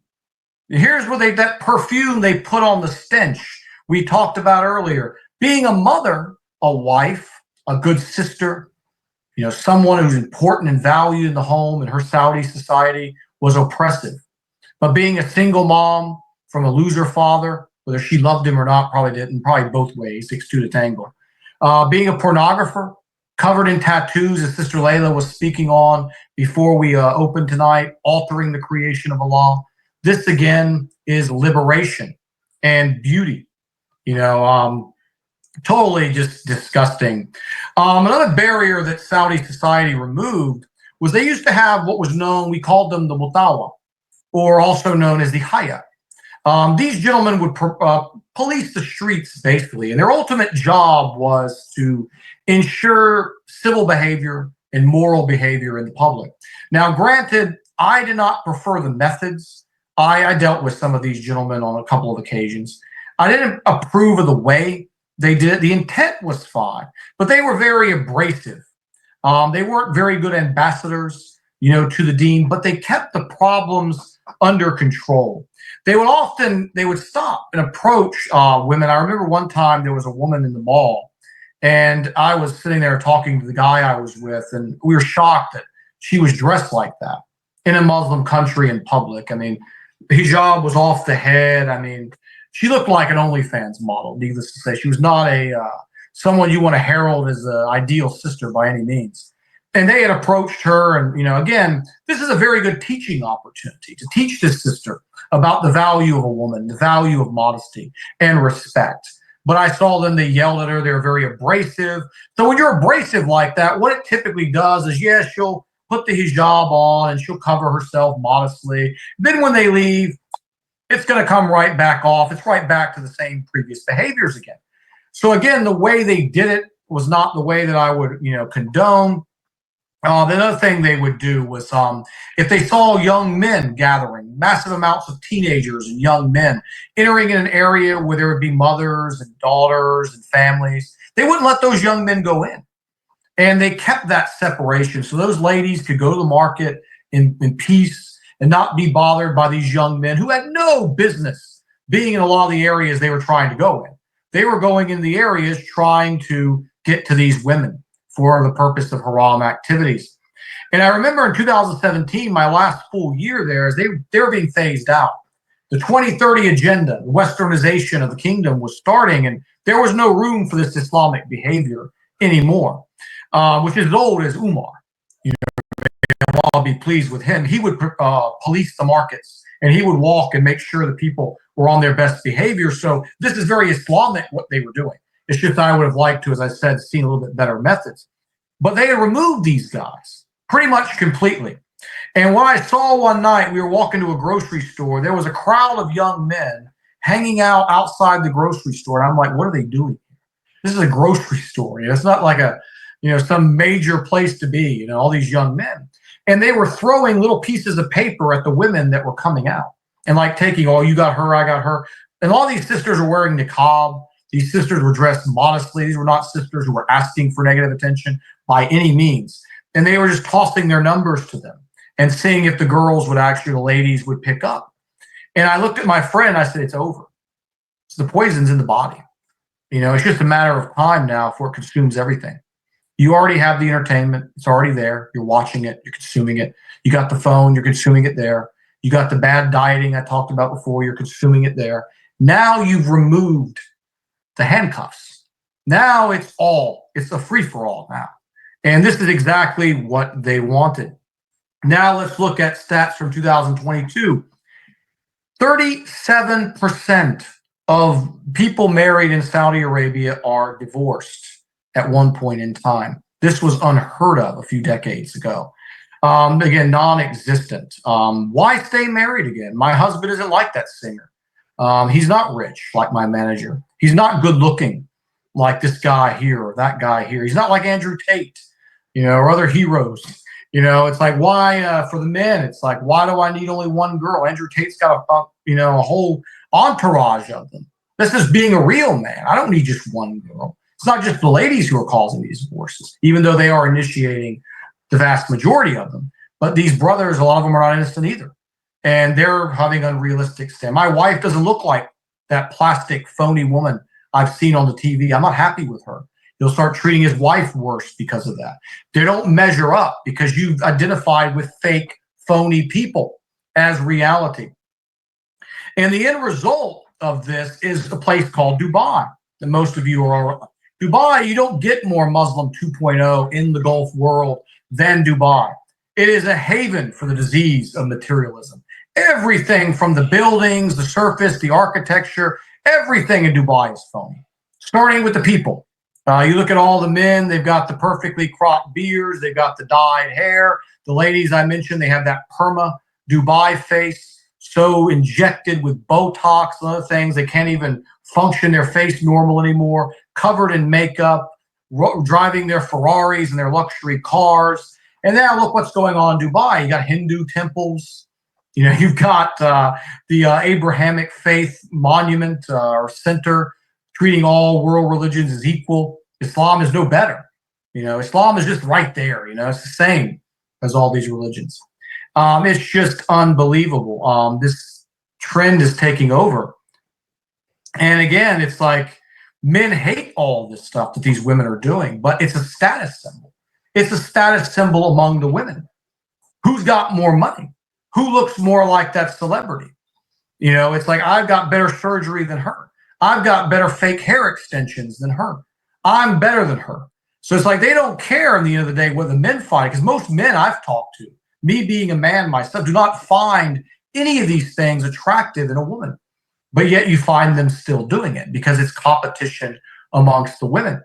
Here's where that perfume they put on the stench we talked about earlier. Being a mother, a wife, a good sister, someone who's important and valued in the home in her Saudi society was oppressive. But being a single mom from a loser father, whether she loved him or not, probably didn't, probably both ways, 6'2" to tango. Being a pornographer, covered in tattoos, as Sister Layla was speaking on before we opened tonight, altering the creation of Allah. This again is liberation and beauty, totally just disgusting. Another barrier that Saudi society removed was they used to have what was known, we called them the mutawa, or also known as the haya. These gentlemen would police the streets basically, and their ultimate job was to ensure civil behavior and moral behavior in the public. Now, granted, I did not prefer the methods. I dealt with some of these gentlemen on a couple of occasions. I didn't approve of the way they did it. The intent was fine, but they were very abrasive. They weren't very good ambassadors, to the deen, but they kept the problems under control. They would stop and approach women. I remember one time there was a woman in the mall, and I was sitting there talking to the guy I was with, and we were shocked that she was dressed like that in a Muslim country in public. I mean, hijab was off the head. I mean, she looked like an OnlyFans model, needless to say. She was not someone you want to herald as an ideal sister by any means. And they had approached her, and, again, this is a very good teaching opportunity to teach this sister about the value of a woman, the value of modesty and respect. But I saw them, they yelled at her, they were very abrasive. So when you're abrasive like that, what it typically does is, yes, she'll put the hijab on and she'll cover herself modestly. Then when they leave, it's going to come right back off. It's right back to the same previous behaviors again. So again, the way they did it was not the way that I would, condone. The other thing they would do was if they saw young men gathering, massive amounts of teenagers and young men entering in an area where there would be mothers and daughters and families, they wouldn't let those young men go in. And they kept that separation so those ladies could go to the market in peace and not be bothered by these young men who had no business being in a lot of the areas they were trying to go in. They were going in the areas trying to get to these women for the purpose of haram activities. And I remember in 2017, my last full year there, as they were being phased out. The 2030 agenda, the westernization of the kingdom was starting, and there was no room for this Islamic behavior anymore, which is as old as Umar. I'll be pleased with him. He would police the markets, and he would walk and make sure that people were on their best behavior. So this is very Islamic, what they were doing. It's just I would have liked to, as I said, seen a little bit better methods. But they had removed these guys pretty much completely. And what I saw one night, we were walking to a grocery store. There was a crowd of young men hanging out outside the grocery store. And I'm like, what are they doing? This is a grocery store. It's not like some major place to be, all these young men. And they were throwing little pieces of paper at the women that were coming out and like taking, oh, you got her, I got her. And all these sisters are wearing niqab. These sisters were dressed modestly. These were not sisters who were asking for negative attention by any means. And they were just tossing their numbers to them and seeing if the girls would actually, the ladies would pick up. And I looked at my friend, I said, it's over. So the poison's in the body. It's just a matter of time now before it consumes everything. You already have the entertainment. It's already there. You're watching it. You're consuming it. You got the phone. You're consuming it there. You got the bad dieting I talked about before. You're consuming it there. Now you've removed the handcuffs. Now it's a free-for-all now. And this is exactly what they wanted. Now let's look at stats from 2022. 37% of people married in Saudi Arabia are divorced at one point in time. This was unheard of a few decades ago. Again, non-existent. Why stay married again? My husband isn't like that singer. He's not rich like my manager. He's not good looking like this guy here or that guy here. He's not like Andrew Tate, or other heroes. It's like, why, for the men, it's like, why do I need only one girl? Andrew Tate's got a whole entourage of them. This is being a real man. I don't need just one girl. It's not just the ladies who are causing these divorces, even though they are initiating the vast majority of them. But these brothers, a lot of them are not innocent either. And they're having unrealistic standards. My wife doesn't look like that plastic, phony woman I've seen on the TV. I'm not happy with her. He'll start treating his wife worse because of that. They don't measure up because you've identified with fake, phony people as reality. And the end result of this is a place called Dubai that most of you are. Dubai, you don't get more Muslim 2.0 in the Gulf world than Dubai. It is a haven for the disease of materialism. Everything from the buildings, the surface, the architecture, everything in Dubai is phony, starting with the people. You look at all the men, they've got the perfectly cropped beards, they've got the dyed hair. The ladies I mentioned, they have that perma Dubai face, so injected with Botox and other things, they can't even function their face normal anymore, covered in makeup, driving their Ferraris and their luxury cars. And now look what's going on in Dubai. You got Hindu temples. You've got the Abrahamic faith monument or center treating all world religions as equal. Islam is no better. Islam is just right there. It's the same as all these religions. It's just unbelievable. This trend is taking over. And again, it's like men hate all this stuff that these women are doing, but it's a status symbol. It's a status symbol among the women. Who's got more money? Who looks more like that celebrity? It's like, I've got better surgery than her. I've got better fake hair extensions than her. I'm better than her. So it's like they don't care in the end of the day whether men fight, because most men I've talked to, me being a man myself, do not find any of these things attractive in a woman. But yet you find them still doing it because it's competition amongst the women.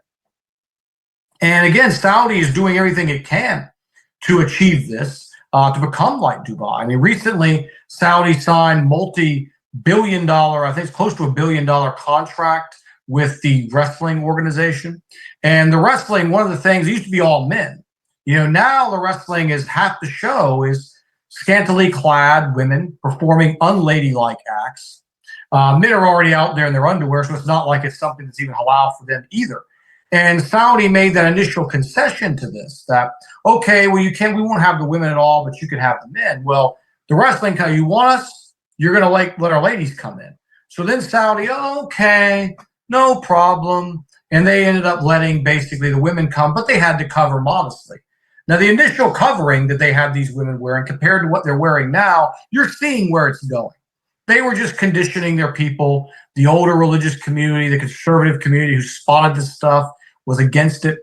And again, Saudi is doing everything it can to achieve this, to become like Dubai. I mean, recently, Saudi signed multi-billion-dollar, I think it's close to $1 billion contract with the wrestling organization. And the wrestling, one of the things, it used to be all men. Now the wrestling is half the show is scantily clad women performing unladylike acts. Men are already out there in their underwear, so it's not like it's something that's even halal for them either. And Saudi made that initial concession to this, that, okay, well, we won't have the women at all, but you can have the men. Well, the wrestling, you want us, you're going to let our ladies come in. So then Saudi, okay, no problem. And they ended up letting basically the women come, but they had to cover modestly. Now, the initial covering that they had these women wearing compared to what they're wearing now, you're seeing where it's going. They were just conditioning their people. The older religious community, the conservative community who spotted this stuff was against it,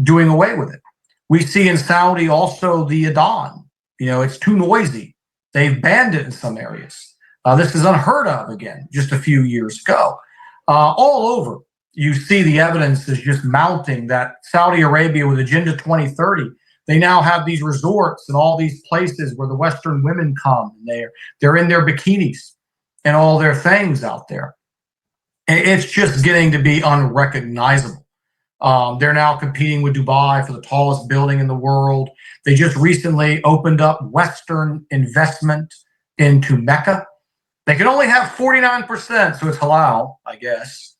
doing away with it. We see in Saudi also the Adhan. It's too noisy. They've banned it in some areas. This is unheard of again, just a few years ago. All over, you see the evidence is just mounting that Saudi Arabia with Agenda 2030, they now have these resorts and all these places where the Western women come. And they're in their bikinis and all their things out there. It's just getting to be unrecognizable. They're now competing with Dubai for the tallest building in the world. They just recently opened up Western investment into Mecca. They can only have 49%, so it's halal, I guess.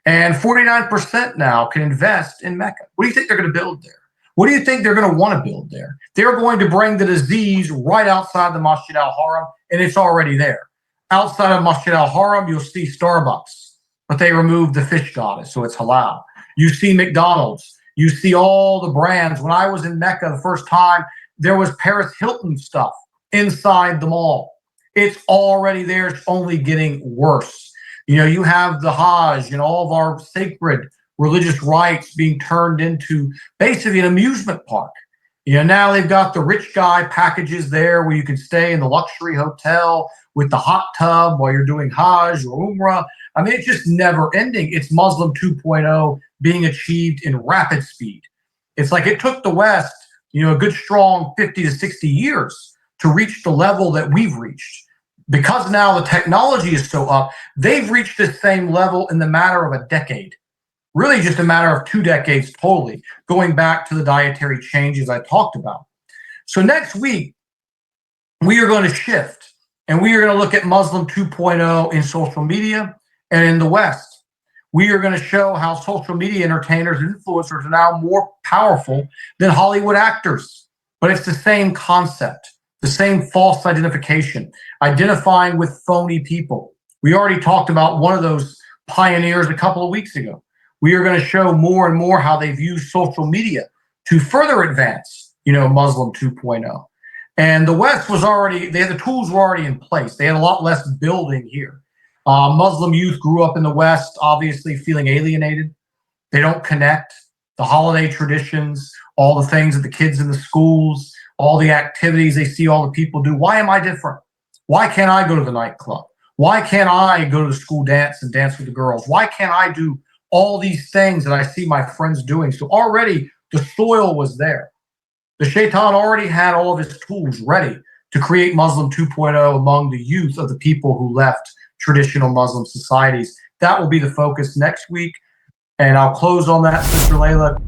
And 49% now can invest in Mecca. What do you think they're going to build there? What do you think they're going to want to build there? They're going to bring the disease right outside the Masjid al-Haram, and it's already there. Outside of Masjid al-Haram, you'll see Starbucks, but they removed the fish goddess, so it's halal. You see McDonald's. You see all the brands. When I was in Mecca the first time, there was Paris Hilton stuff inside the mall. It's already there. It's only getting worse. You have the Hajj and all of our sacred religious rites being turned into basically an amusement park. Now they've got the rich guy packages there where you can stay in the luxury hotel with the hot tub while you're doing Hajj or Umrah. I mean, it's just never ending. It's Muslim 2.0 being achieved in rapid speed. It's like it took the West, a good strong 50 to 60 years to reach the level that we've reached. Because now the technology is so up, they've reached this same level in the matter of a decade. Really just a matter of 2 decades totally, going back to the dietary changes I talked about. So next week, we are going to shift, and we are going to look at Muslim 2.0 in social media and in the West. We are going to show how social media entertainers and influencers are now more powerful than Hollywood actors. But it's the same concept, the same false identification, identifying with phony people. We already talked about one of those pioneers a couple of weeks ago. We are going to show more and more how they've used social media to further advance, Muslim 2.0. And the West the tools were already in place. They had a lot less building here. Muslim youth grew up in the West, obviously feeling alienated. They don't connect. The holiday traditions, all the things that the kids in the schools, all the activities they see all the people do. Why am I different? Why can't I go to the nightclub? Why can't I go to the school dance and dance with the girls? Why can't I do all these things that I see my friends doing? So already the soil was there. The shaitan already had all of his tools ready to create Muslim 2.0 among the youth of the people who left traditional Muslim societies. That will be the focus next week. And I'll close on that, Sister Layla.